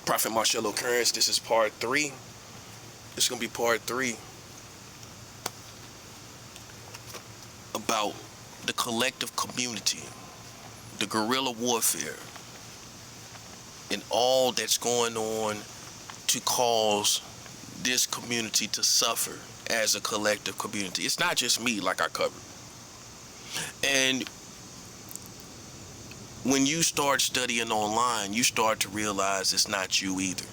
Prophet Marshall Occurrence. This is part 3. This is going to be part 3 about the collective community, the guerrilla warfare, and all that's going on to cause this community to suffer as a collective community. It's not just me, like I covered. And when you start studying online, you start to realize it's not you either.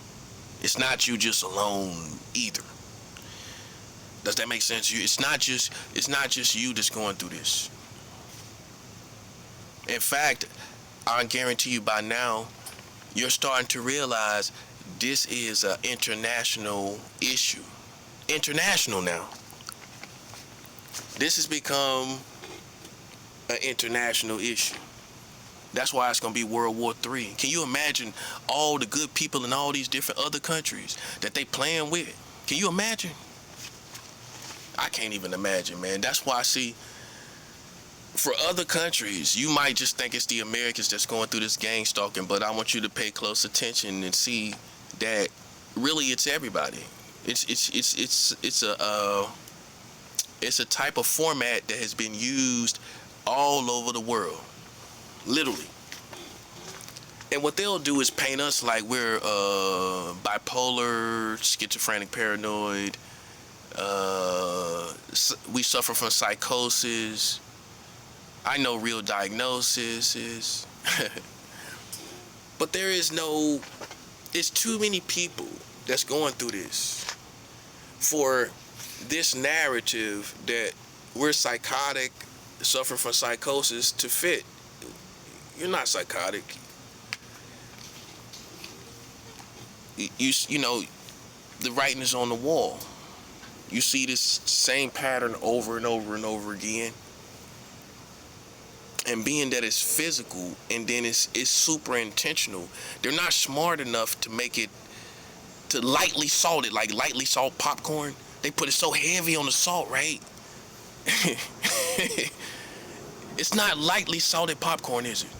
It's not you just alone either. Does that make sense? It's not just you that's going through this. In fact, I guarantee you by now, you're starting to realize this is an international issue. International now. This has become an international issue. That's why it's going to be World War III. Can you imagine all the good people in all these different other countries that they playing with? Can you imagine? I can't even imagine, man. That's why I see, for other countries, you might just think it's the Americans that's going through this gang stalking, but I want you to pay close attention and see that really it's everybody. It's a type of format that has been used all over the world. Literally. And what they'll do is paint us like we're bipolar, schizophrenic, paranoid. We suffer from psychosis. I know real diagnosis is. But there is no, it's too many people that's going through this for this narrative that we're psychotic, suffer from psychosis to fit. You're not psychotic. You know, the writing is on the wall. You see this same pattern over and over and over again. And being that it's physical and then it's super intentional, they're not smart enough to make it, to lightly salt it, like lightly salt popcorn. They put it so heavy on the salt, right? It's not lightly salted popcorn, is it?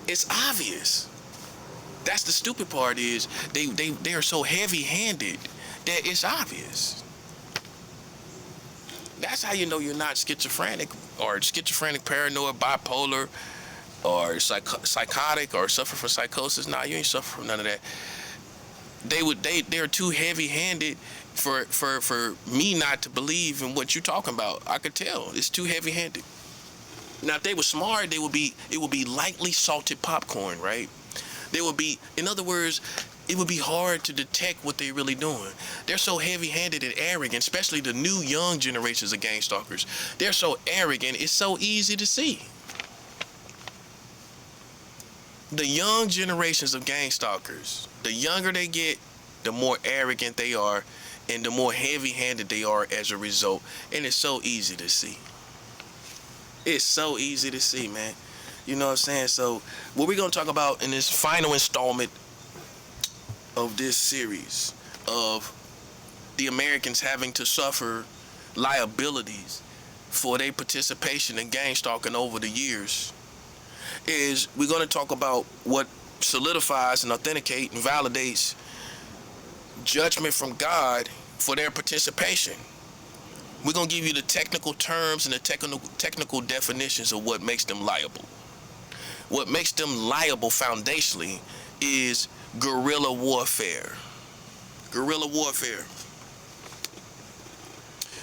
It's obvious. That's the stupid part, is they are so heavy-handed that it's obvious. That's how you know you're not schizophrenic or schizophrenic, paranoid, bipolar, or psychotic, or suffer from psychosis. Nah, you ain't suffer from none of that. They're too heavy-handed for me not to believe in what you're talking about. I could tell it's too heavy-handed. Now, if they were smart, it would be lightly salted popcorn, right? They would be, in other words, it would be hard to detect what they're really doing. They're so heavy-handed and arrogant, especially the new young generations of gang stalkers. They're so arrogant, it's so easy to see. The young generations of gang stalkers, the younger they get, the more arrogant they are, and the more heavy-handed they are as a result. And it's so easy to see. It's so easy to see, man. You know what I'm saying? So, what we're going to talk about in this final installment of this series of the Americans having to suffer liabilities for their participation in gang stalking over the years is we're going to talk about what solidifies and authenticates and validates judgment from God for their participation. We're going to give you the technical terms and the technical definitions of what makes them liable. What makes them liable foundationally is guerrilla warfare. Guerrilla warfare.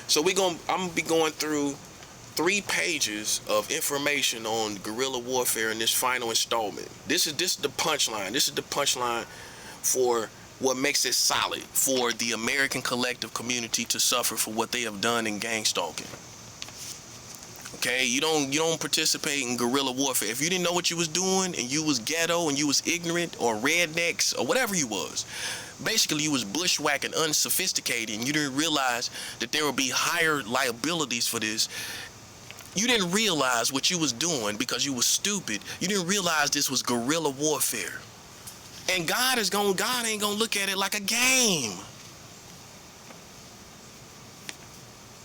So I'm going to be going through 3 pages of information on guerrilla warfare in this final installment. This is the punchline. This is the punchline for what makes it solid for the American collective community to suffer for what they have done in gang stalking. Okay, you don't participate in guerrilla warfare. If you didn't know what you was doing and you was ghetto and you was ignorant or rednecks or whatever you was, basically you was bushwhacking, unsophisticated, and you didn't realize that there would be higher liabilities for this. You didn't realize what you was doing because you was stupid. You didn't realize this was guerrilla warfare. And God ain't gonna look at it like a game.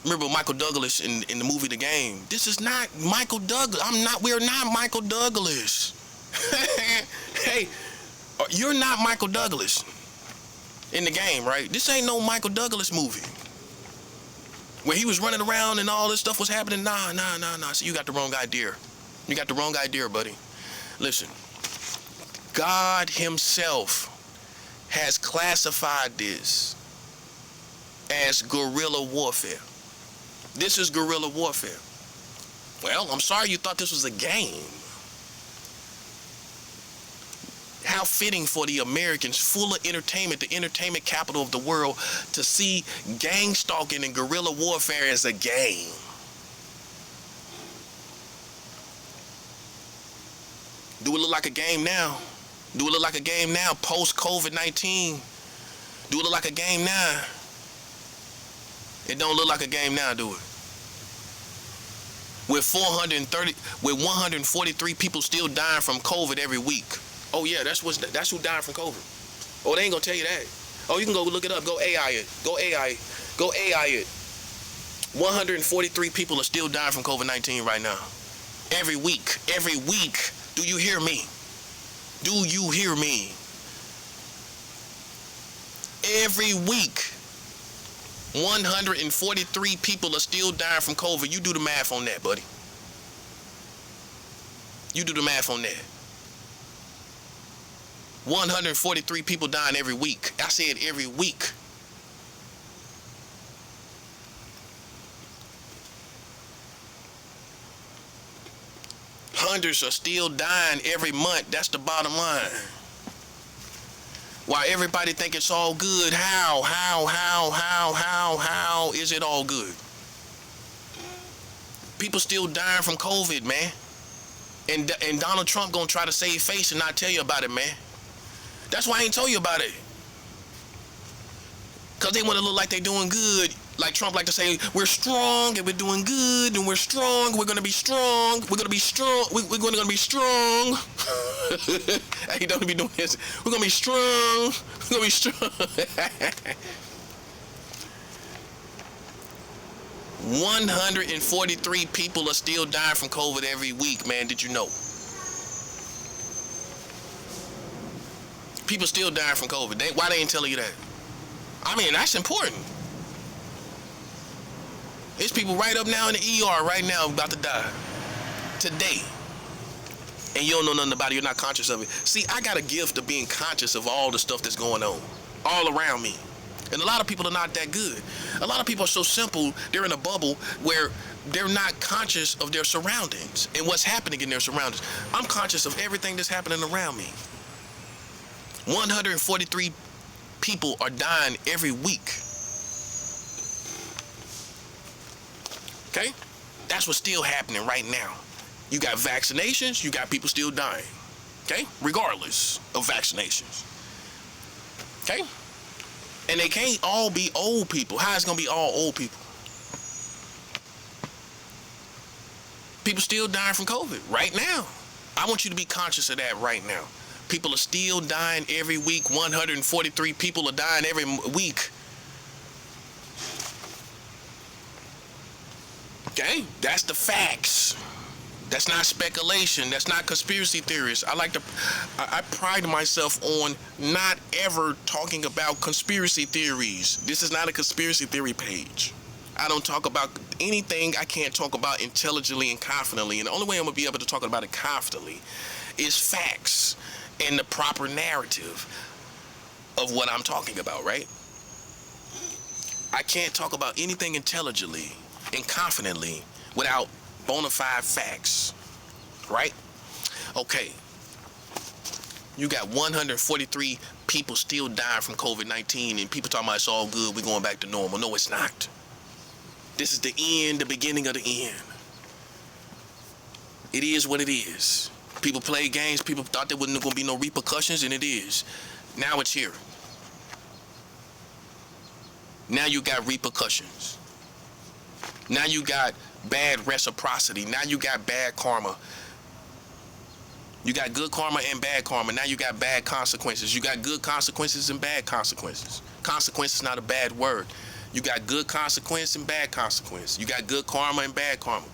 Remember Michael Douglas in the movie The Game? This is not Michael Douglas. We're not Michael Douglas. Hey, you're not Michael Douglas in the game, right? This ain't no Michael Douglas movie where he was running around and all this stuff was happening. Nah. So you got the wrong idea. You got the wrong idea, buddy. Listen, God himself has classified this as guerrilla warfare. This is guerrilla warfare. Well, I'm sorry you thought this was a game. How fitting for the Americans, full of entertainment, the entertainment capital of the world, to see gang stalking and guerrilla warfare as a game. Do it look like a game now? Do it look like a game now, post-COVID-19? Do it look like a game now? It don't look like a game now, do it? With 143 people still dying from COVID every week. Oh yeah, that's who died from COVID. Oh, they ain't gonna tell you that. Oh, you can go look it up. Go AI it. Go AI it. 143 people are still dying from COVID-19 right now. Every week. Every week. Do you hear me? Do you hear me? Every week, 143 people are still dying from COVID. You do the math on that, buddy. You do the math on that. 143 people dying every week. I said every week. Hundreds are still dying every month. That's the bottom line. While everybody think it's all good, how is it all good? People still dying from COVID, man. And Donald Trump gonna try to save face and not tell you about it, man. That's why I ain't told you about it. Cause they want to look like they doing good. Like Trump like to say, we're strong and we're doing good and we're strong. We're gonna be strong. We're gonna be strong. We're gonna be strong. Hey, don't be doing this. We're gonna be strong. We're gonna be strong. 143 people are still dying from COVID every week, man. Did you know? People still dying from COVID. Why they ain't telling you that? I mean, that's important. There's people right up now in the ER right now about to die. Today. And you don't know nothing about it. You're not conscious of it. See, I got a gift of being conscious of all the stuff that's going on all around me. And a lot of people are not that good. A lot of people are so simple, they're in a bubble where they're not conscious of their surroundings and what's happening in their surroundings. I'm conscious of everything that's happening around me. 143 people are dying every week. Okay? That's what's still happening right now. You got vaccinations, you got people still dying. Okay? Regardless of vaccinations. Okay? And they can't all be old people. How is it going to be all old people? People still dying from COVID right now. I want you to be conscious of that right now. People are still dying every week. 143 people are dying every week. Okay? That's the facts. That's not speculation. That's not conspiracy theories. I pride myself on not ever talking about conspiracy theories. This is not a conspiracy theory page. I don't talk about anything I can't talk about intelligently and confidently. And the only way I'm going to be able to talk about it confidently is facts and the proper narrative of what I'm talking about, right? I can't talk about anything intelligently and confidently without bona fide facts, right? Okay. You got 143 people still dying from COVID-19 and people talking about it's all good, we're going back to normal. No, it's not. This is the end, the beginning of the end. It is what it is. People play games, people thought there wasn't going to be no repercussions, and it is. Now it's here. Now you got repercussions. Now you got bad reciprocity. Now you got bad karma. You got good karma and bad karma. Now you got bad consequences. You got good consequences and bad consequences. Consequence is not a bad word. You got good consequence and bad consequence. You got good karma and bad karma.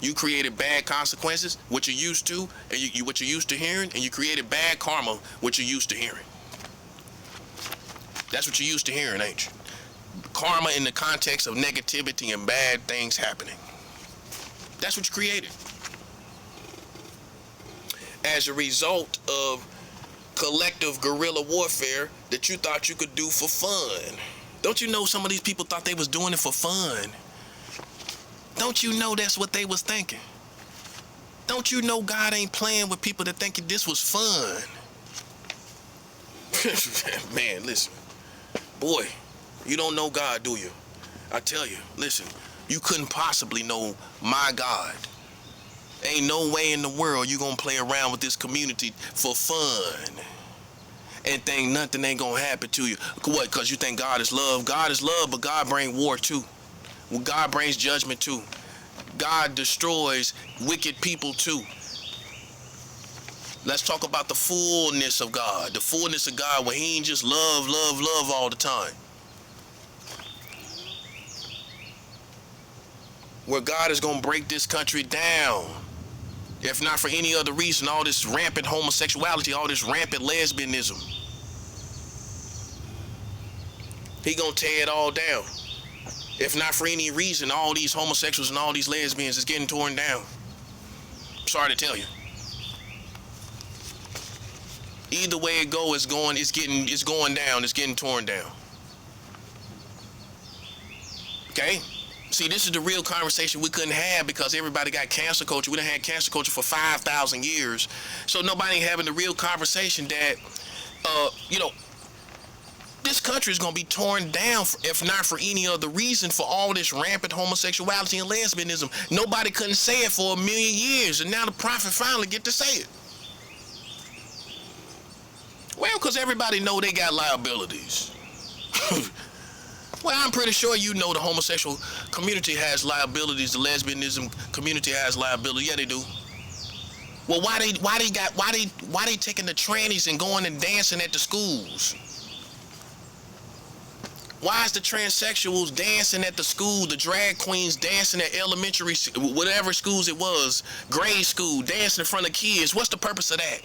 You created bad consequences, what you're used to, and what you're used to hearing, and you created bad karma, what you're used to hearing. That's what you're used to hearing, ain't you? Karma in the context of negativity and bad things happening. That's what you created. As a result of collective guerrilla warfare that you thought you could do for fun. Don't you know some of these people thought they was doing it for fun? Don't you know that's what they was thinking? Don't you know God ain't playing with people that think this was fun? Man, listen. Boy, you don't know God, do you? I tell you, listen, you couldn't possibly know my God. Ain't no way in the world you gonna play around with this community for fun and think nothing ain't gonna happen to you. What? Because you think God is love? God is love, but God brings war too. God brings judgment too. God destroys wicked people too. Let's talk about the fullness of God. The fullness of God where he ain't just love, love, love all the time. Where God is gonna break this country down. If not for any other reason, all this rampant homosexuality, all this rampant lesbianism. He gonna tear it all down. If not for any reason, all these homosexuals and all these lesbians is getting torn down. Sorry to tell you. Either way it go, it's going down, it's getting torn down. Okay? See, this is the real conversation we couldn't have because everybody got cancel culture. We done had cancel culture for 5,000 years. So nobody ain't having the real conversation that, this country is going to be torn down if not for any other reason for all this rampant homosexuality and lesbianism. Nobody couldn't say it for 1,000,000 years, and now the prophet finally get to say it. Well, because everybody know they got liabilities. Well, I'm pretty sure you know the homosexual community has liabilities. The lesbianism community has liabilities. Yeah, they do. Well, why they taking the trannies and going and dancing at the schools? Why is the transsexuals dancing at the school? The drag queens dancing at elementary, whatever schools it was, grade school, dancing in front of kids. What's the purpose of that?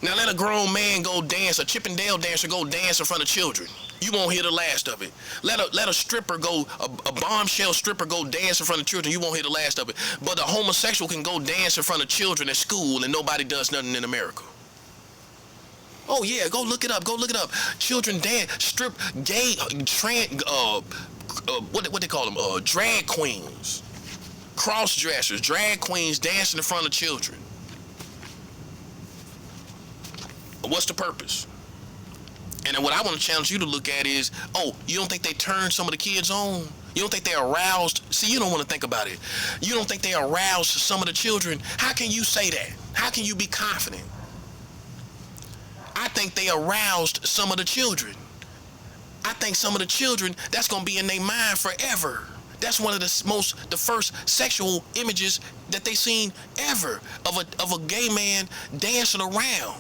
Now let a grown man go dance, a Chippendale dancer go dance in front of children. You won't hear the last of it. Let a stripper go, a bombshell stripper go dance in front of children. You won't hear the last of it. But a homosexual can go dance in front of children at school and nobody does nothing in America. Oh yeah, go look it up. Go look it up. Children dance, strip, gay, what they call them? Drag queens, cross dressers, drag queens dancing in front of children. What's the purpose? And then what I want to challenge you to look at is, you don't think they turned some of the kids on? You don't think they aroused? See, you don't want to think about it. You don't think they aroused some of the children? How can you say that? How can you be confident? I think they aroused some of the children. I think some of the children, that's going to be in their mind forever. That's one of the first sexual images that they seen ever of a gay man dancing around.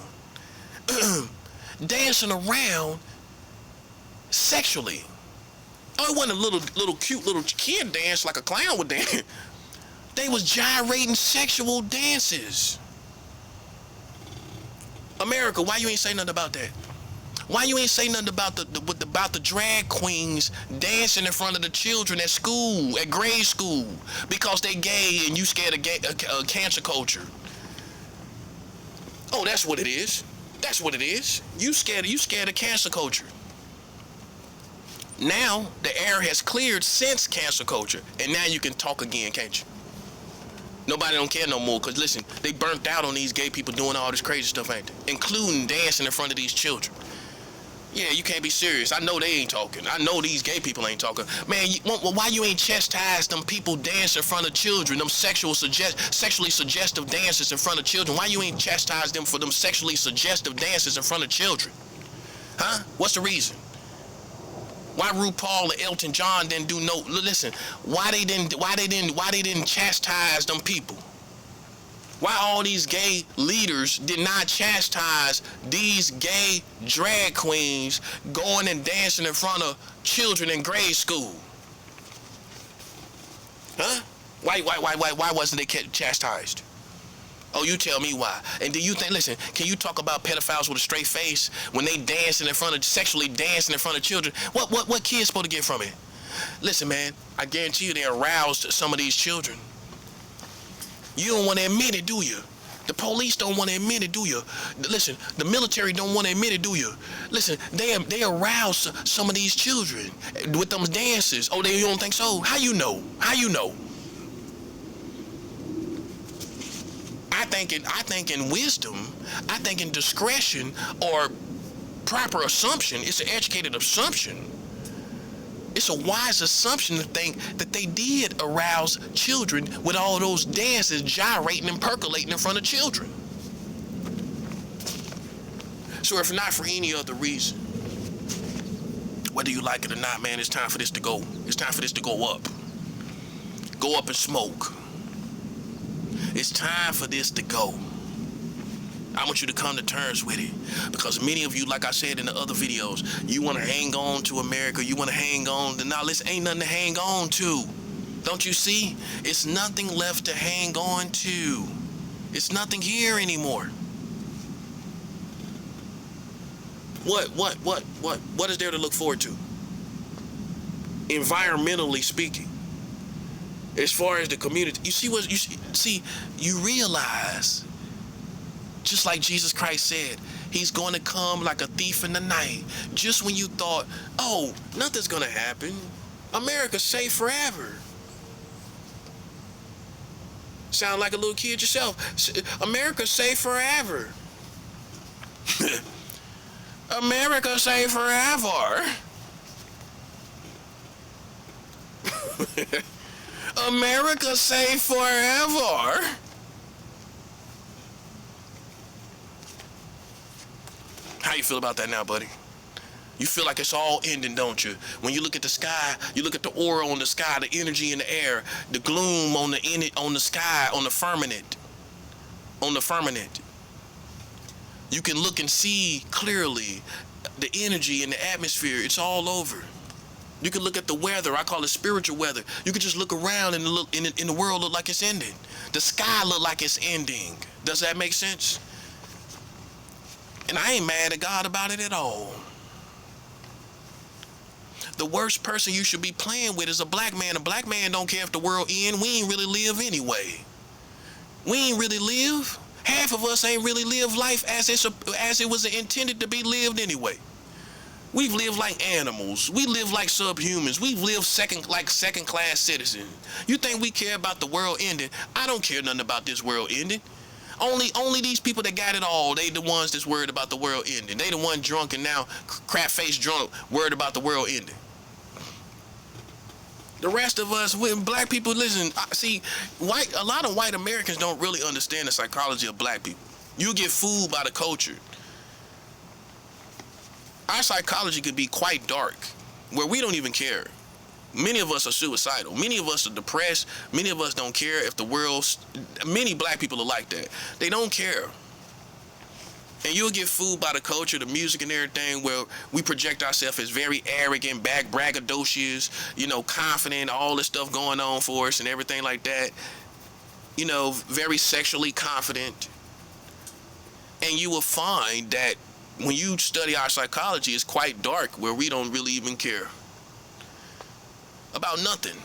Dancing around sexually. Oh, it wasn't a little cute little kid dance like a clown would dance. They was gyrating sexual dances. America, why you ain't say nothing about that? Why you ain't say nothing about the drag queens dancing in front of the children at school, at grade school, because they gay and you scared of cancer culture? Oh, that's what it is. That's what it is. You scared of cancer culture. Now the air has cleared since cancer culture, and now you can talk again, can't you? Nobody don't care no more, because listen, they burnt out on these gay people doing all this crazy stuff, ain't they? Including dancing in front of these children. Yeah, you can't be serious. I know they ain't talking. I know these gay people ain't talking. Man, why you ain't chastised them people dancing in front of children, them sexually suggestive dances in front of children? Why you ain't chastised them for them sexually suggestive dances in front of children? Huh? What's the reason? Why RuPaul and Elton John didn't do no? Listen, why they didn't chastise them people? Why all these gay leaders did not chastise these gay drag queens going and dancing in front of children in grade school? Huh? Why wasn't they chastised? Oh, you tell me why. And do you think, listen, can you talk about pedophiles with a straight face when they sexually dancing in front of children? What kids supposed to get from it? Listen, man, I guarantee you they aroused some of these children. You don't want to admit it, do you? The police don't want to admit it, do you? Listen, the military don't want to admit it, do you? Listen, they arouse some of these children with them dances. Oh, you don't think so? How you know? How you know? I think in wisdom, I think in discretion or proper assumption. It's an educated assumption. It's a wise assumption to think that they did arouse children with all those dances gyrating and percolating in front of children. So if not for any other reason, whether you like it or not, man, it's time for this to go. It's time for this to go up. Go up in smoke. It's time for this to go. I want you to come to terms with it, because many of you, like I said in the other videos, you want to hang on to America. You want to hang on. Now, listen, ain't nothing to hang on to. Don't you see? It's nothing left to hang on to. It's nothing here anymore. What is there to look forward to? Environmentally speaking. As far as the community, you realize, just like Jesus Christ said, he's going to come like a thief in the night. Just when you thought, oh, nothing's going to happen. America's safe forever. Sound like a little kid yourself. America's safe forever. America's safe forever. America's safe forever. How you feel about that now, buddy? You feel like it's all ending, don't you? When you look at the sky, you look at the aura on the sky, the energy in the air, the gloom on the sky, on the firmament. You can look and see clearly the energy in the atmosphere. It's all over. You can look at the weather. I call it spiritual weather. You can just look around and look in the world look like it's ending. The sky look like it's ending. Does that make sense? And I ain't mad at God about it at all. The worst person you should be playing with is a black man. A black man don't care if the world ends. We ain't really live anyway. We ain't really live. Half of us ain't really live life as it was intended to be lived anyway. We've lived like animals. We live like subhumans. We've lived second-class citizens. You think we care about the world ending? I don't care nothing about this world ending. Only these people that got it all, they the ones that's worried about the world ending. They the one drunk and now crap-faced drunk worried about the world ending. The rest of us, black people, listen, see, a lot of white Americans don't really understand the psychology of black people. You get fooled by the culture. Our psychology could be quite dark, where we don't even care. Many of us are suicidal. Many of us are depressed. Many of us don't care if the world's... Many black people are like that. They don't care. And you'll get fooled by the culture, the music and everything, where we project ourselves as very arrogant, braggadocious, confident, all this stuff going on for us and everything like that. Very sexually confident. And you will find that when you study our psychology, it's quite dark, where we don't really even care about nothing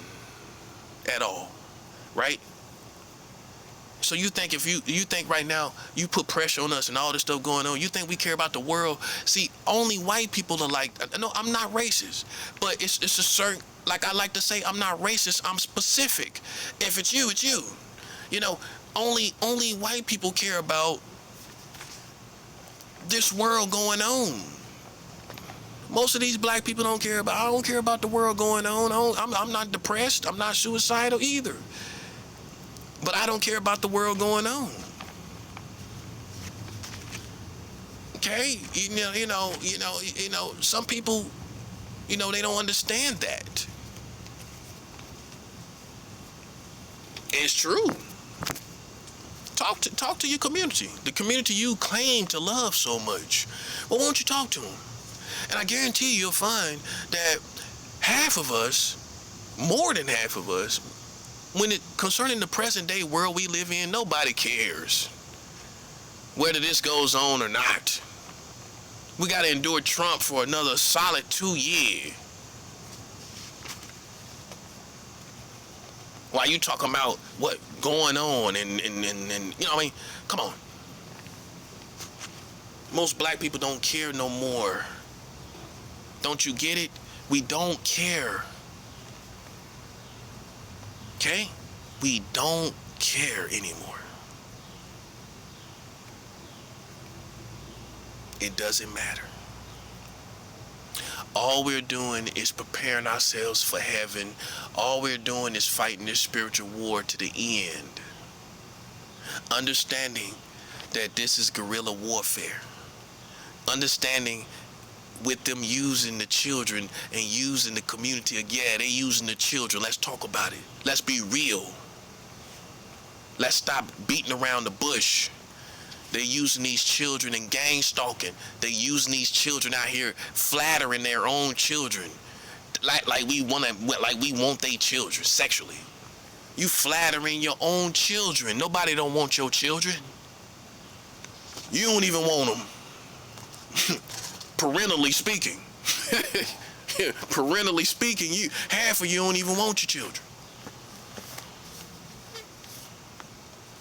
at all, right? So you think if you think right now you put pressure on us and all this stuff going on, you think we care about the world? See, only white people are like, no, I'm not racist, but it's a certain, like I like to say, I'm not racist, I'm specific. If it's you, it's you. Only white people care about this world going on. Most of these black people don't care about. I don't care about the world going on. I'm not depressed. I'm not suicidal either. But I don't care about the world going on. Okay, some people, they don't understand that. It's true. Talk to your community, the community you claim to love so much. Well, won't you talk to them? And I guarantee you'll find that half of us, more than half of us, Concerning the present day world we live in, nobody cares whether this goes on or not. We got to endure Trump for another solid 2 years. While you talking about what going on and you know what I mean? Come on. Most black people don't care no more. Don't you get it? We don't care. Okay? We don't care anymore. It doesn't matter. All we're doing is preparing ourselves for heaven. All we're doing is fighting this spiritual war to the end. Understanding that this is guerrilla warfare. Understanding with them using the children and using the community. Yeah, they using the children. Let's talk about it. Let's be real. Let's stop beating around the bush. They're using these children in gang stalking. They're using these children out here flattering their own children. Like we want their children sexually. You flattering your own children. Nobody don't want your children. You don't even want them. Parentally speaking. Parentally speaking, half of you don't even want your children.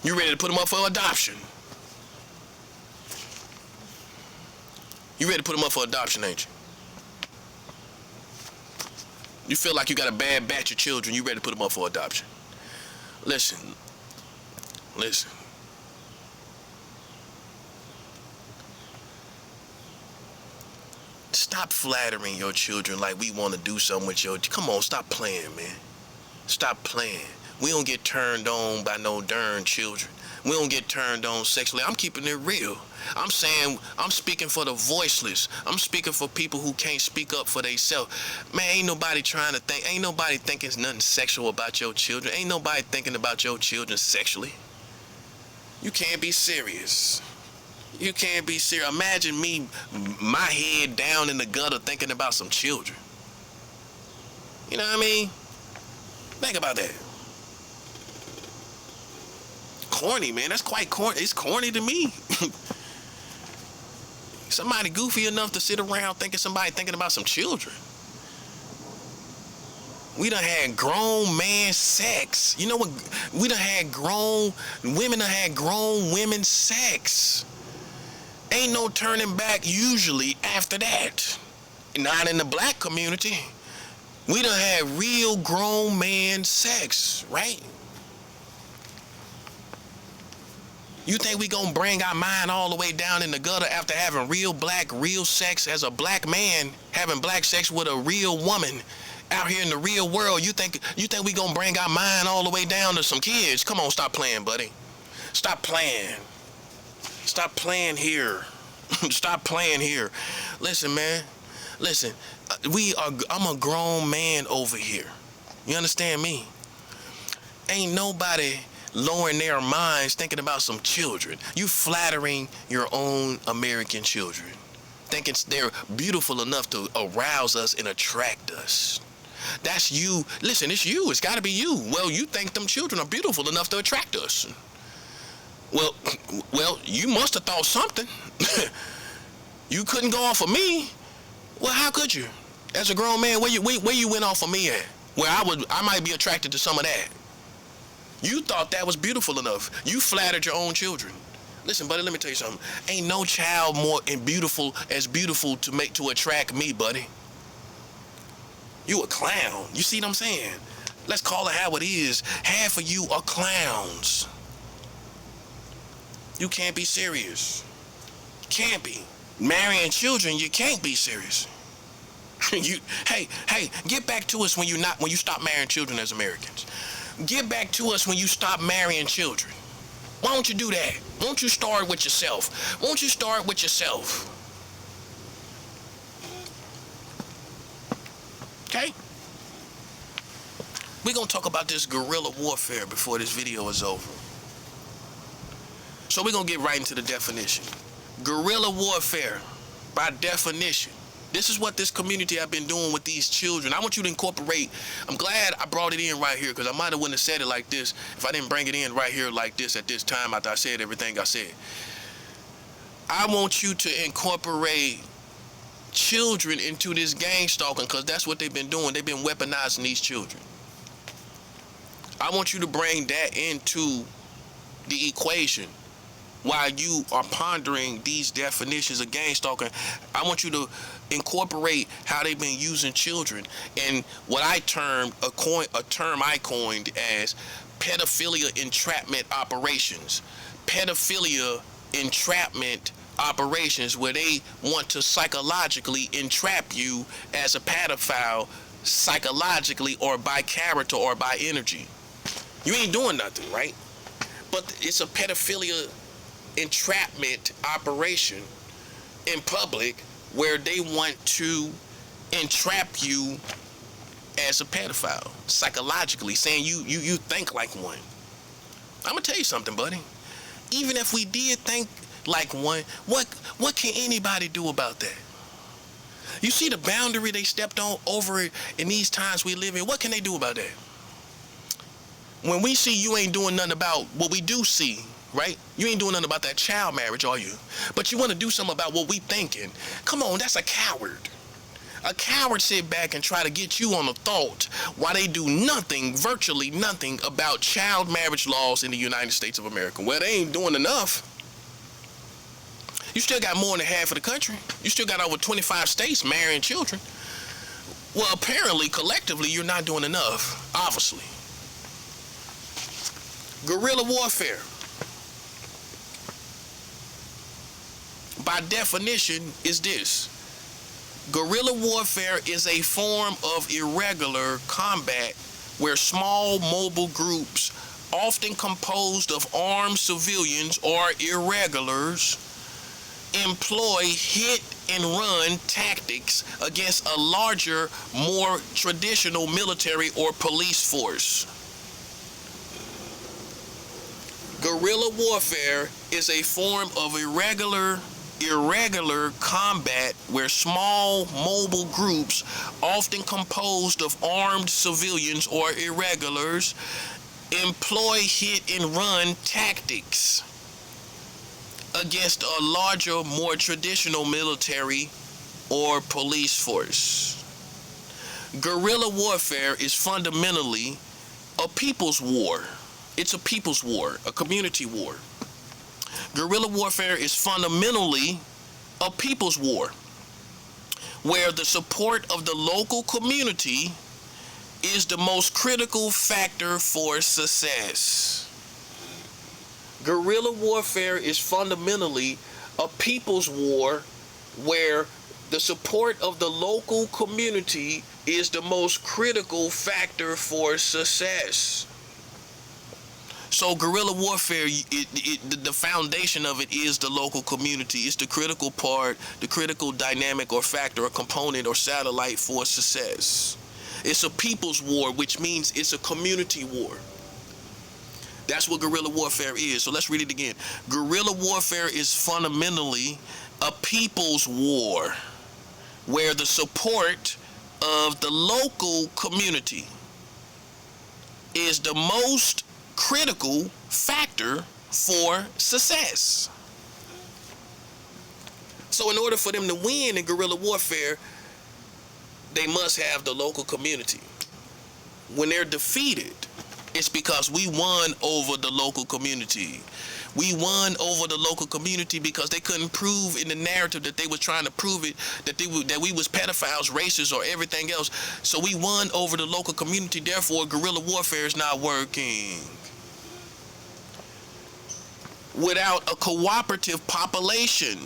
You ready to put them up for adoption? You ready to put them up for adoption, ain't you? You feel like you got a bad batch of children, you ready to put them up for adoption. Listen. Stop flattering your children like we want to do something with your... Come on, stop playing, man. Stop playing. We don't get turned on by no darn children. We don't get turned on sexually. I'm keeping it real. I'm speaking for the voiceless. I'm speaking for people who can't speak up for themselves. Man, ain't nobody thinking it's nothing sexual about your children. Ain't nobody thinking about your children sexually. You can't be serious. You can't be serious. Imagine me, my head down in the gutter thinking about some children. You know what I mean? Think about that. Corny, man. That's quite corny. It's corny to me. Somebody goofy enough to sit around thinking about some children. We done had grown man sex. You know what? We done had grown women sex. Ain't no turning back usually after that. Not in the black community. We done had real grown man sex, right? You think we gonna bring our mind all the way down in the gutter after having real sex as a black man, having black sex with a real woman out here in the real world? You think we gonna bring our mind all the way down to some kids? Come on, stop playing, buddy. Stop playing. Stop playing here. Stop playing here. Listen, man. Listen, I'm a grown man over here. You understand me? Ain't nobody lowering their minds thinking about some children. You flattering your own American children, thinking they're beautiful enough to arouse us and attract us. That's you. Listen, it's you. It's got to be you. Well, you think them children are beautiful enough to attract us. Well, you must have thought something. You couldn't go off of me. Well, how could you? As a grown man, where you went off of me at? Where I might be attracted to some of that. You thought that was beautiful enough. You flattered your own children. Listen, buddy, let me tell you something. Ain't no child more beautiful to attract me, buddy. You a clown. You see what I'm saying? Let's call it how it is. Half of you are clowns. You can't be serious. Can't be. Marrying children, you can't be serious. Hey, get back to us when you stop marrying children as Americans. Get back to us when you stop marrying children. Why don't you do that? Won't you start with yourself? Won't you start with yourself? Okay? We're going to talk about this guerrilla warfare before this video is over. So we're going to get right into the definition. Guerrilla warfare, by definition, This is what this community have been doing with these children. I want you to incorporate. I'm glad I brought it in right here, because I might have wouldn't have said it like this if I didn't bring it in right here like this at this time after I said everything I said. I want you to incorporate children into this gang stalking, because that's what they've been doing. They've been weaponizing these children. I want you to bring that into the equation while you are pondering these definitions of gang stalking. I want you to incorporate how they've been using children and what I termed a term I coined as pedophilia entrapment operations. Pedophilia entrapment operations, where they want to psychologically entrap you as a pedophile, psychologically or by character or by energy. You ain't doing nothing, right? But it's a pedophilia entrapment operation in public where they want to entrap you as a pedophile psychologically, saying you think like one. I'm gonna tell you something, buddy. Even if we did think like one, what can anybody do about that? You see the boundary they stepped on over in these times we live in. What can they do about that? When we see you ain't doing nothing about what we do see, right? You ain't doing nothing about that child marriage, are you? But you want to do something about what we thinking. Come on, that's a coward. A coward sit back and try to get you on a thought while they do nothing, virtually nothing, about child marriage laws in the United States of America. Well, they ain't doing enough. You still got more than half of the country. You still got over 25 states marrying children. Well, apparently, collectively, you're not doing enough, obviously. Guerrilla warfare. By definition, is this. Guerrilla warfare is a form of irregular combat where small mobile groups, often composed of armed civilians or irregulars, employ hit-and-run tactics against a larger, more traditional military or police force. Guerrilla warfare is a form of irregular combat where small mobile groups, often composed of armed civilians or irregulars, employ hit-and-run tactics against a larger, more traditional military or police force. Guerrilla warfare is fundamentally a people's war. It's a people's war, a community war. Guerrilla warfare is fundamentally a people's war, where the support of the local community is the most critical factor for success. Guerrilla warfare is fundamentally a people's war, where the support of the local community is the most critical factor for success. So guerrilla warfare, the foundation of it is the local community. It's the critical part, the critical dynamic or factor or component or satellite for success. It's a people's war, which means it's a community war. That's what guerrilla warfare is. So let's read it again. Guerrilla warfare is fundamentally a people's war, where the support of the local community is the most critical factor for success. So in order for them to win in guerrilla warfare, they must have the local community. When they're defeated, it's because we won over the local community. We won over the local community because they couldn't prove in the narrative that they were trying to prove it, that we was pedophiles, racists, or everything else. So we won over the local community. Therefore, guerrilla warfare is not working. Without a cooperative population,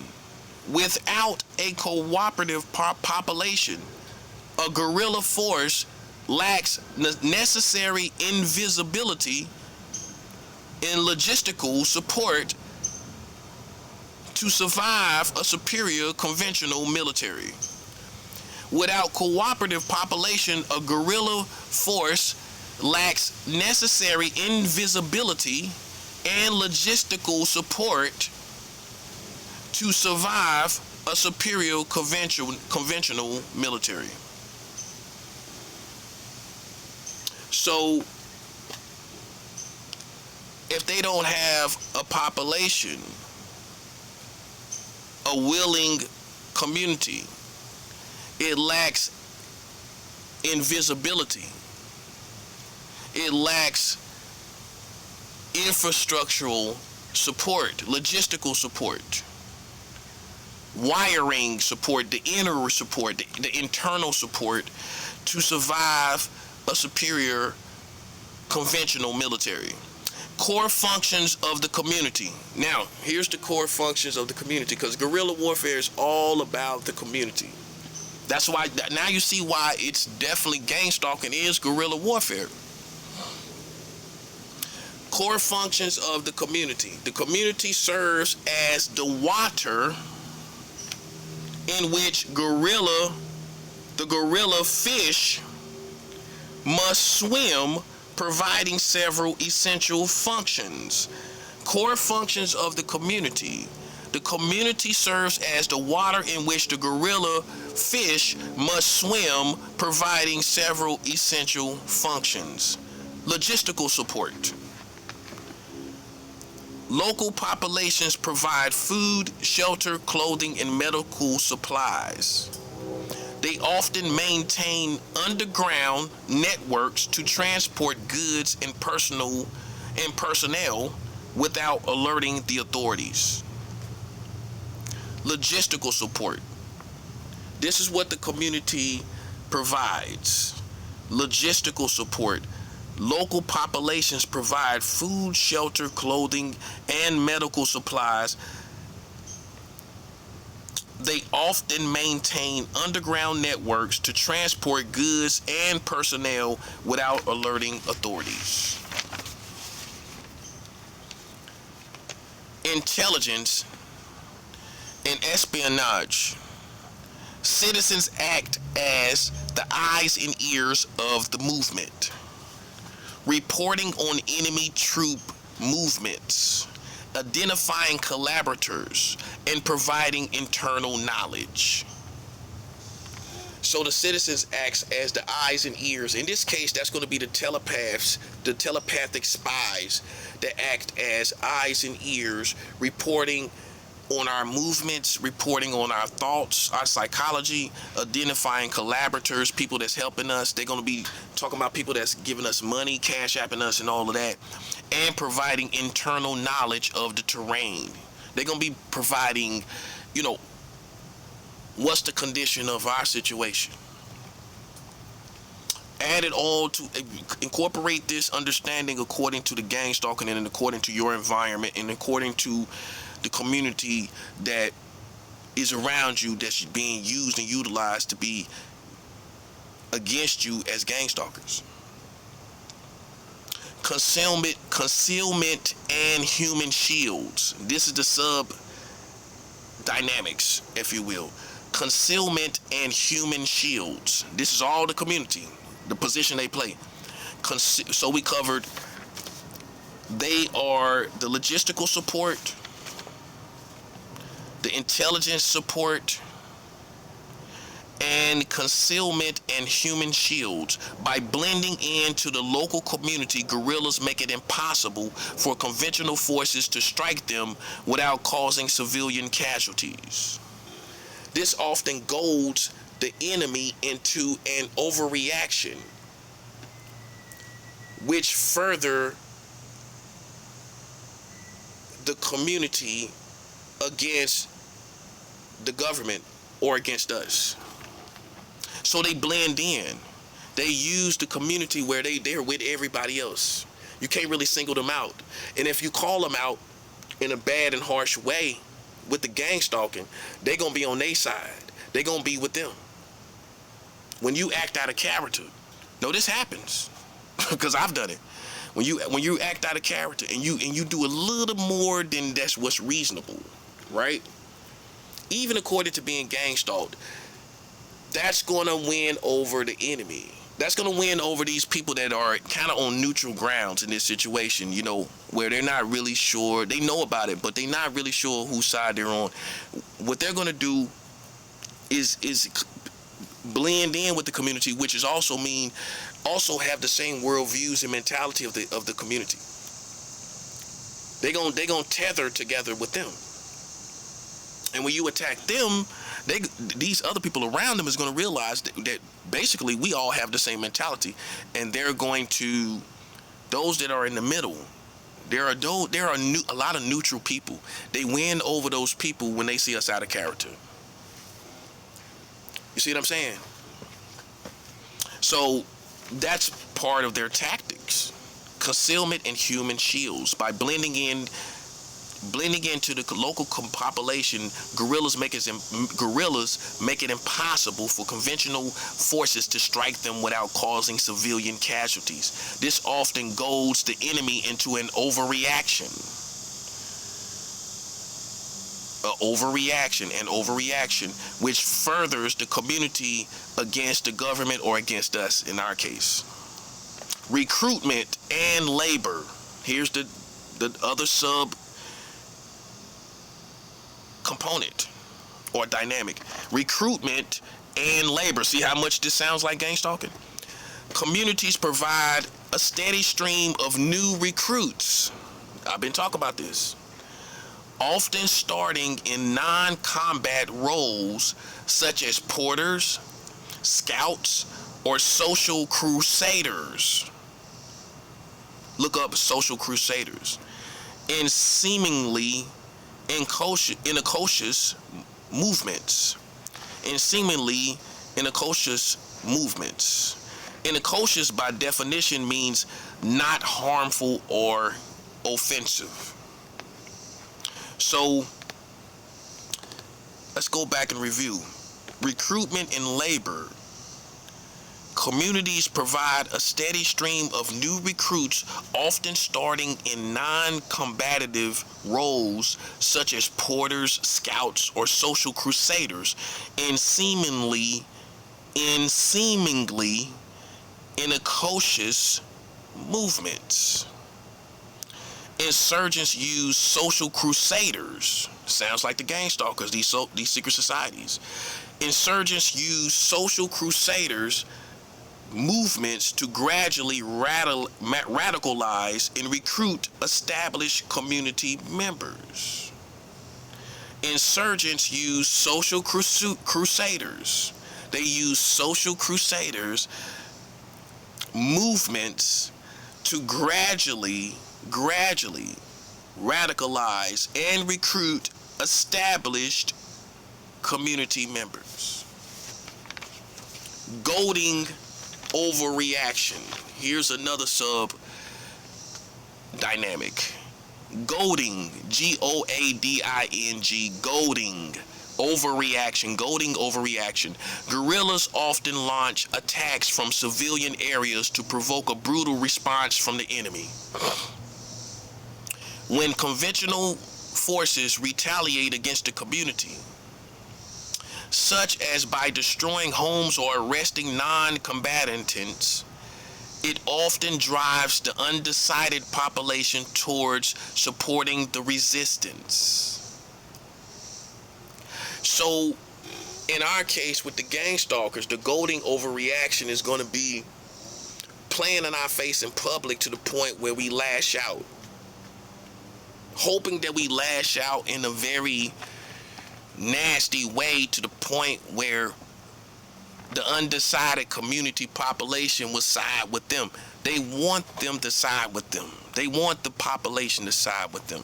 a guerrilla force lacks necessary invisibility and logistical support to survive a superior conventional military. Without cooperative population, a guerrilla force lacks necessary invisibility and logistical support to survive a superior conventional military. So if they don't have a population, a willing community, it lacks invisibility. It lacks infrastructural support, logistical support, wiring support, the inner support, the internal support to survive a superior conventional military. Core functions of the community. Now, here's the core functions of the community, because guerrilla warfare is all about the community. That's why, now you see why it's definitely gang stalking is guerrilla warfare. Core functions of the community. The community serves as the water in which the gorilla fish must swim, providing several essential functions. Core functions of the community. The community serves as the water in which the gorilla fish must swim, providing several essential functions. Logistical support. Local populations provide food, shelter, clothing, and medical supplies. They often maintain underground networks to transport goods and personnel without alerting the authorities. Logistical support. This is what the community provides. Logistical support. Local populations provide food, shelter, clothing, and medical supplies. They often maintain underground networks to transport goods and personnel without alerting authorities. Intelligence and espionage. Citizens act as the eyes and ears of the movement, reporting on enemy troop movements, identifying collaborators, and providing internal knowledge. So the citizens acts as the eyes and ears. In this case, that's going to be the telepaths, the telepathic spies that act as eyes and ears, reporting on our movements, reporting on our thoughts, our psychology, identifying collaborators, people that's helping us. They're going to be talking about people that's giving us money, cash apping us, and all of that, and providing internal knowledge of the terrain. They're going to be providing, what's the condition of our situation. Add it all to incorporate this understanding according to the gang stalking and according to your environment and according to the community that is around you that's being used and utilized to be against you as gang stalkers. Concealment and human shields. This is the sub dynamics, if you will. Concealment and human shields. This is all the community, the position they play. So we covered, they are the logistical support, the intelligence support, and concealment and human shields. By blending into the local community, guerrillas make it impossible for conventional forces to strike them without causing civilian casualties. This often goads the enemy into an overreaction, which further the community against the government or against us. So they blend in. They use the community where they're with everybody else. You can't really single them out. And if you call them out in a bad and harsh way with the gang stalking, they're going to be on their side. They're going to be with them. When you act out of character, no, this happens because I've done it. When you act out of character and you do a little more than that's what's reasonable, right? Even according to being gang stalked, that's going to win over the enemy. That's going to win over these people that are kind of on neutral grounds in this situation, you know, where they're not really sure. They know about it, but they're not really sure whose side they're on. What they're going to do is blend in with the community, which is also have the same worldviews and mentality of the community. They're gonna tether together with them. And when you attack them, these other people around them is going to realize that basically we all have the same mentality, and they're going to, those that are in the middle, there are a lot of neutral people. They win over those people when they see us out of character. You see what I'm saying? So that's part of their tactics. Concealment and human shields. By blending into the local population, guerrillas make it impossible for conventional forces to strike them without causing civilian casualties. This often goads the enemy into an overreaction, which furthers the community against the government or against us in our case. Recruitment and labor. Here's the other sub component or dynamic. Recruitment and labor. See how much this sounds like gang stalking? Communities provide a steady stream of new recruits. I've been talking about this. Often starting in non-combat roles such as porters, scouts, or social crusaders. Look up social crusaders. In seemingly innocuous movements. Innocuous by definition means not harmful or offensive. So let's go back and review. Recruitment and labor. Communities provide a steady stream of new recruits, often starting in non-combative roles such as porters, scouts, or social crusaders, in seemingly innocuous movements. Insurgents use social crusaders. Sounds like the gang stalkers, these secret societies. Insurgents use social crusaders movements to gradually radicalize and recruit established community members. Insurgents use social crusaders. They use social crusaders movements to gradually radicalize and recruit established community members. Goading overreaction. Here's another sub dynamic. Goading, G-O-A-D-I-N-G, goading, overreaction. Guerrillas often launch attacks from civilian areas to provoke a brutal response from the enemy. When conventional forces retaliate against the community, such as by destroying homes or arresting non-combatants, it often drives the undecided population towards supporting the resistance. So, in our case with the gang stalkers, the goading overreaction is going to be playing in our face in public to the point where we lash out. Hoping that we lash out in a very nasty way to the point where the undecided community population will side with them. They want them to side with them. They want the population to side with them.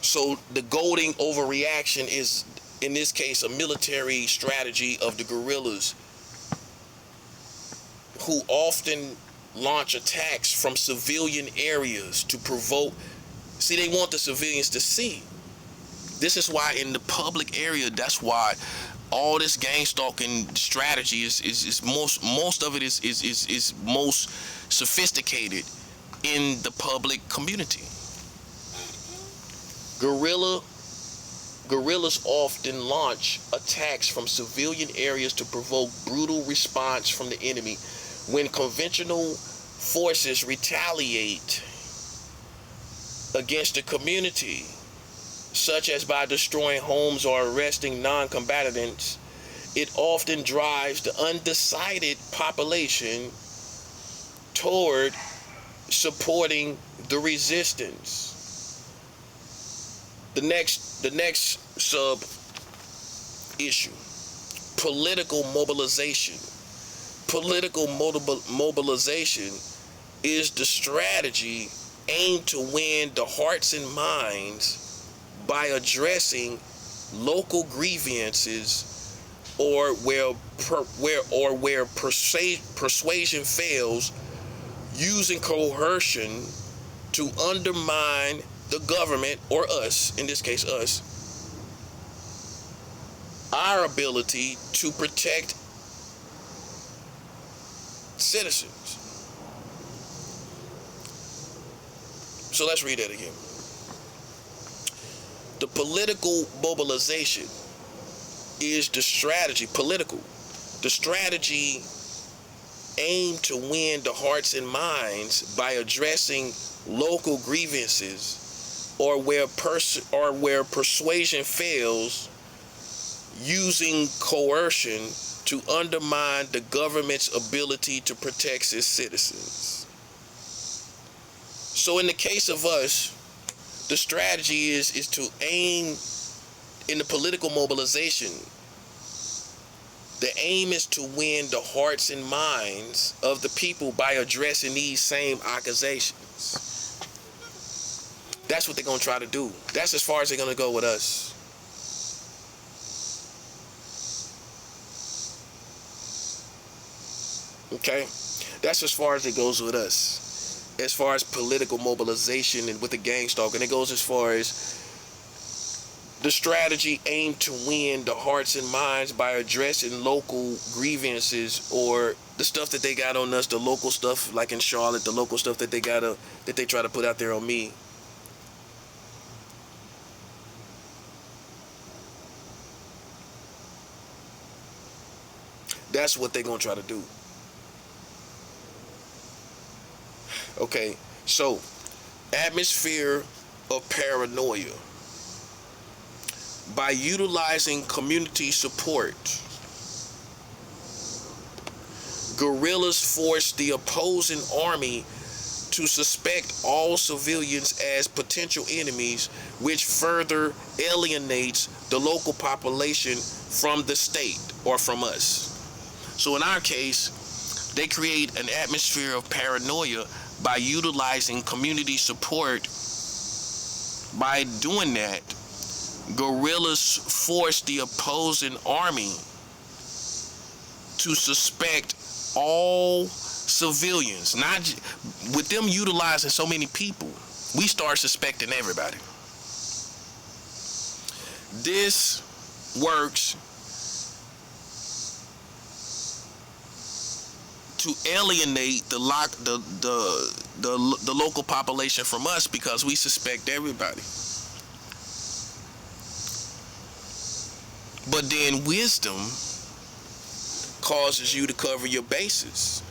So the goading overreaction is, in this case, a military strategy of the guerrillas, who often launch attacks from civilian areas to provoke. See, they want the civilians to see. This is why in the public area, that's why all this gang stalking strategy is most of it is most sophisticated in the public community. Guerrilla Guerrillas often launch attacks from civilian areas to provoke brutal response from the enemy. When conventional forces retaliate against the community, such as by destroying homes or arresting non-combatants, it often drives the undecided population toward supporting the resistance. The next sub issue: political mobilization. Political mobilization is the strategy aimed to win the hearts and minds by addressing local grievances or where persuasion fails, using coercion to undermine the government, or us, in this case us, our ability to protect citizens. So let's read that again. The political mobilization is the strategy, the strategy aimed to win the hearts and minds by addressing local grievances or where persuasion fails, using coercion to undermine the government's ability to protect its citizens. So in the case of us, the strategy is to aim in the political mobilization. The aim is to win the hearts and minds of the people by addressing these same accusations. That's what they're going to try to do. That's as far as they're going to go with us. Okay? That's as far as it goes with us. As far as political mobilization and with the gang stalk. And it goes as far as the strategy aimed to win the hearts and minds by addressing local grievances or the stuff that they got on us, the local stuff like in Charlotte, the local stuff that they try to put out there on me. That's what they're going to try to do. Okay, so atmosphere of paranoia. By utilizing community support, guerrillas force the opposing army to suspect all civilians as potential enemies, which further alienates the local population from the state or from us. So in our case, they create an atmosphere of paranoia by utilizing community support. By doing that, guerrillas force the opposing army to suspect all civilians. Not with them utilizing so many people, we start suspecting everybody. This works to alienate the local population from us because we suspect everybody. But then wisdom causes you to cover your bases.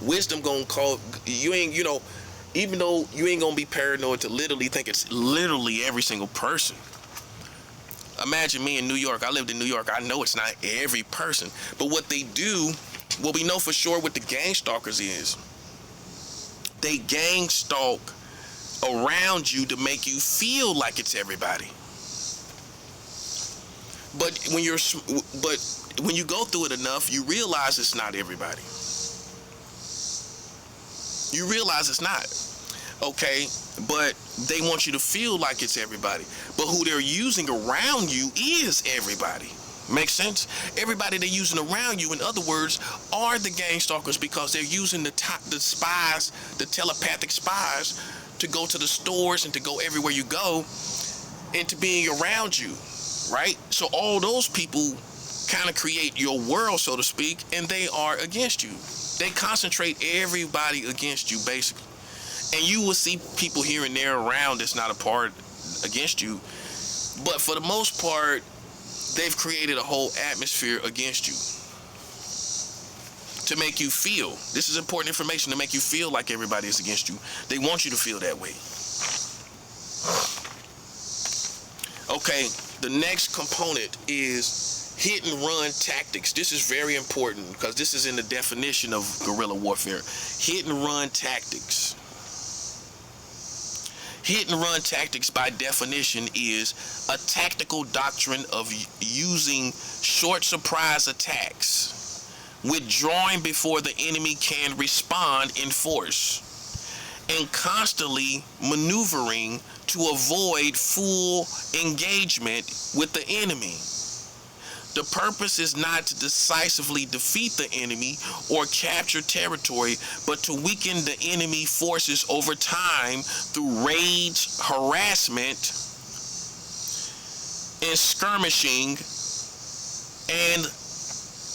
Wisdom gonna call you even though you ain't gonna be paranoid to literally think it's literally every single person. Imagine me in New York. I lived in New York. I know it's not every person, but what they do, what we know for sure what the gang stalkers is, they gang stalk around you to make you feel like it's everybody. But when you go through it enough, you realize it's not everybody. You realize it's not. Okay, but they want you to feel like it's everybody. But who they're using around you is everybody. Make sense? Everybody they're using around you, in other words, are the gang stalkers because they're using the spies, the telepathic spies, to go to the stores and to go everywhere you go and to being around you, right? So all those people kind of create your world, so to speak, and they are against you. They concentrate everybody against you, basically. And you will see people here and there around that's not a part against you. But for the most part, they've created a whole atmosphere against you to make you feel. This is important information to make you feel like everybody is against you. They want you to feel that way. Okay, the next component is hit and run tactics. This is very important because this is in the definition of guerrilla warfare. Hit and run tactics. Hit and run tactics, by definition, is a tactical doctrine of using short surprise attacks, withdrawing before the enemy can respond in force, and constantly maneuvering to avoid full engagement with the enemy. The purpose is not to decisively defeat the enemy or capture territory, but to weaken the enemy forces over time through raids, harassment, and skirmishing, and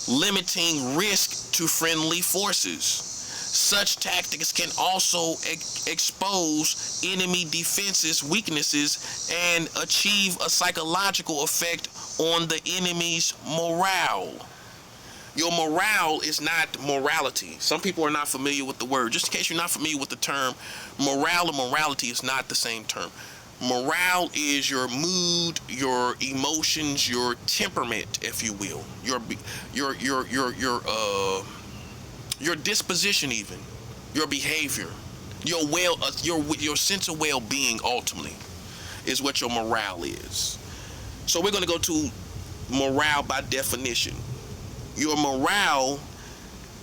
limiting risk to friendly forces. Such tactics can also expose enemy defenses, weaknesses, and achieve a psychological effect on the enemy's morale. Your morale is not morality. Some people are not familiar with the word. Just in case you're not familiar with the term, morale and morality is not the same term. Morale is your mood, your emotions, your temperament, if you will, your disposition, even your behavior, your sense of well-being. Ultimately, is what your morale is. So we're going to go to morale by definition. Your morale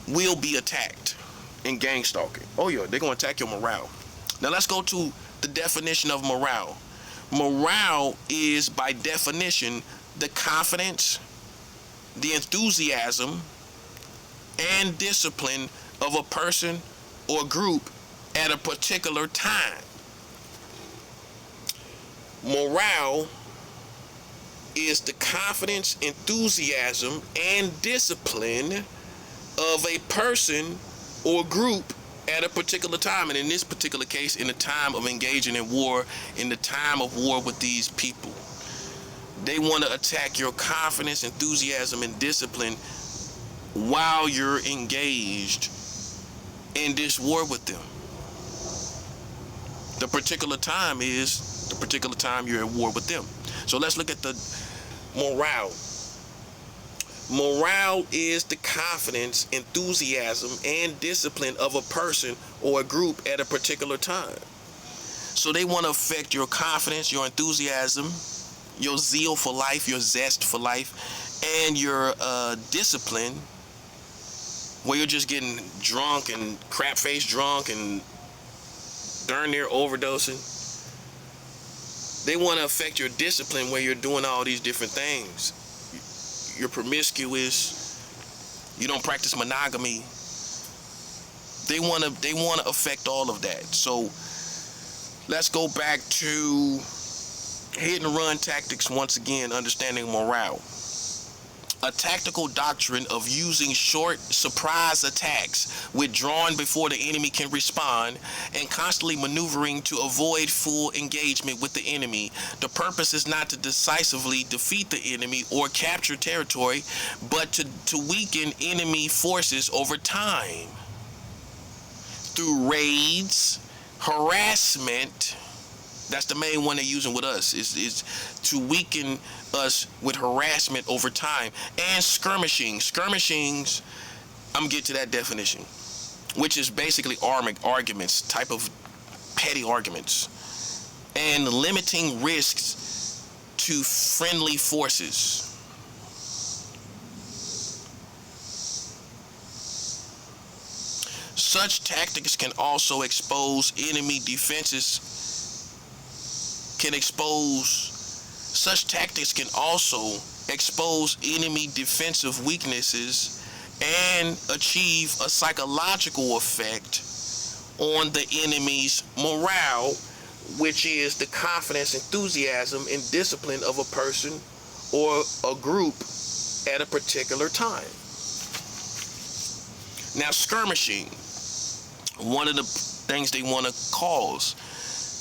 will be attacked in gang stalking. Oh yeah, they're going to attack your morale. Now let's go to the definition of morale. Morale is, by definition, the confidence, the enthusiasm, and discipline of a person or group at a particular time. Morale is the confidence, enthusiasm, and discipline of a person or group at a particular time. And in this particular case, in the time of engaging in war, in the time of war with these people, they want to attack your confidence, enthusiasm, and discipline while you're engaged in this war with them. The particular time is the particular time you're at war with them. So let's look at the morale. Morale is the confidence, enthusiasm, and discipline of a person or a group at a particular time. So they want to affect your confidence, your enthusiasm, your zeal for life, your zest for life, and your discipline, where you're just getting drunk and crap-faced drunk and darn near overdosing. They want to affect your discipline where you're doing all these different things. You're promiscuous. You don't practice monogamy. They want to affect all of that. So let's go back to hit and run tactics once again, understanding morale. A tactical doctrine of using short surprise attacks, withdrawing before the enemy can respond, and constantly maneuvering to avoid full engagement with the enemy. The purpose is not to decisively defeat the enemy or capture territory, but to weaken enemy forces over time through raids, harassment. That's the main one they're using with us, is to weaken us with harassment over time, and skirmishing. Skirmishings, I'm gonna get to that definition, which is basically arguments, type of petty arguments, and limiting risks to friendly forces. Such tactics can also expose enemy defenses. Such tactics can also expose enemy defensive weaknesses and achieve a psychological effect on the enemy's morale, which is the confidence, enthusiasm, and discipline of a person or a group at a particular time. Now, skirmishing, one of the things they want to cause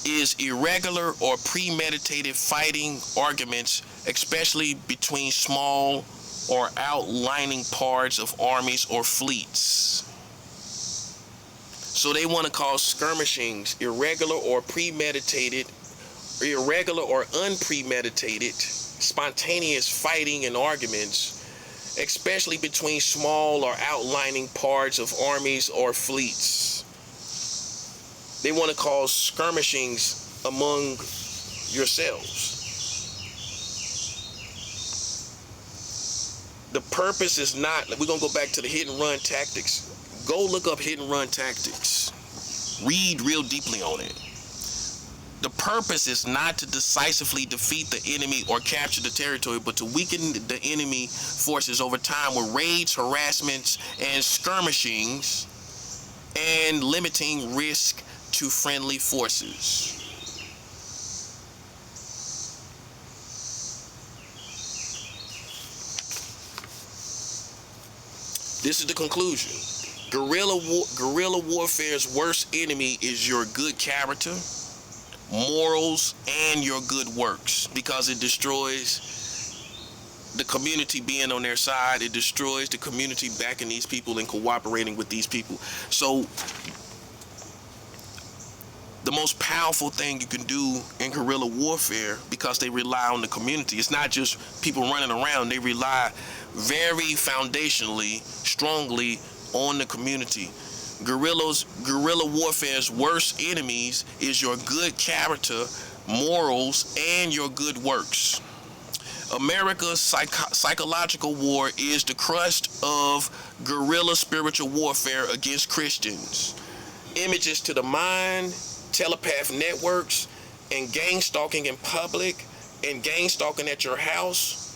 is irregular or premeditated fighting arguments, especially between small or outlining parts of armies or fleets. So they want to call skirmishings irregular or unpremeditated, spontaneous fighting and arguments, especially between small or outlining parts of armies or fleets. They want to cause skirmishings among yourselves. The purpose is not, we're going to go back to the hit and run tactics. Go look up hit and run tactics. Read real deeply on it. The purpose is not to decisively defeat the enemy or capture the territory, but to weaken the enemy forces over time with raids, harassments, and skirmishings, and limiting risk to friendly forces. This is the conclusion. Guerrilla warfare's worst enemy is your good character, morals, and your good works, because it destroys the community being on their side. It destroys the community backing these people and cooperating with these people. So the most powerful thing you can do in guerrilla warfare, because they rely on the community, it's not just people running around. They rely very foundationally, strongly on the community. Guerrilla warfare's worst enemies is your good character, morals, and your good works. America's psychological war is the crust of guerrilla spiritual warfare against Christians. Images to the mind, telepath networks, and gang stalking in public, and gang stalking at your house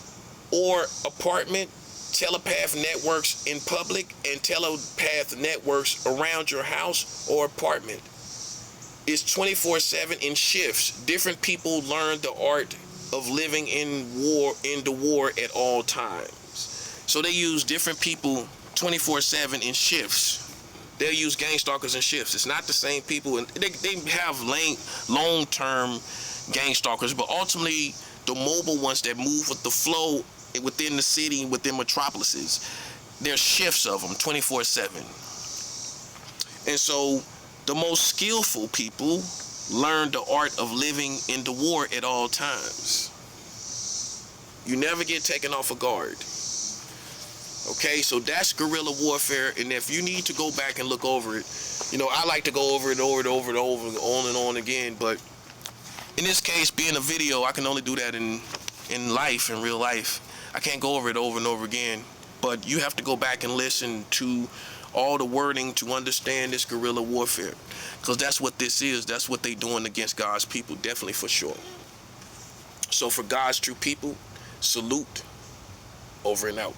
or apartment, telepath networks in public, and telepath networks around your house or apartment. It's 24/7 in shifts. Different people learn the art of living in the war at all times. So they use different people 24/7 in shifts. They'll use gang stalkers in shifts. It's not the same people, and they have long-term gang stalkers, but ultimately the mobile ones that move with the flow within the city, within metropolises, there's shifts of them 24/7. And so the most skillful people learn the art of living in the war at all times. You never get taken off a guard. Okay, so that's guerrilla warfare. And if you need to go back and look over it, I like to go over it on and on again. But in this case, being a video, I can only do that in real life. I can't go over it over and over again. But you have to go back and listen to all the wording to understand this guerrilla warfare, because that's what this is. That's what they're doing against God's people, definitely, for sure. So for God's true people, salute, over and out.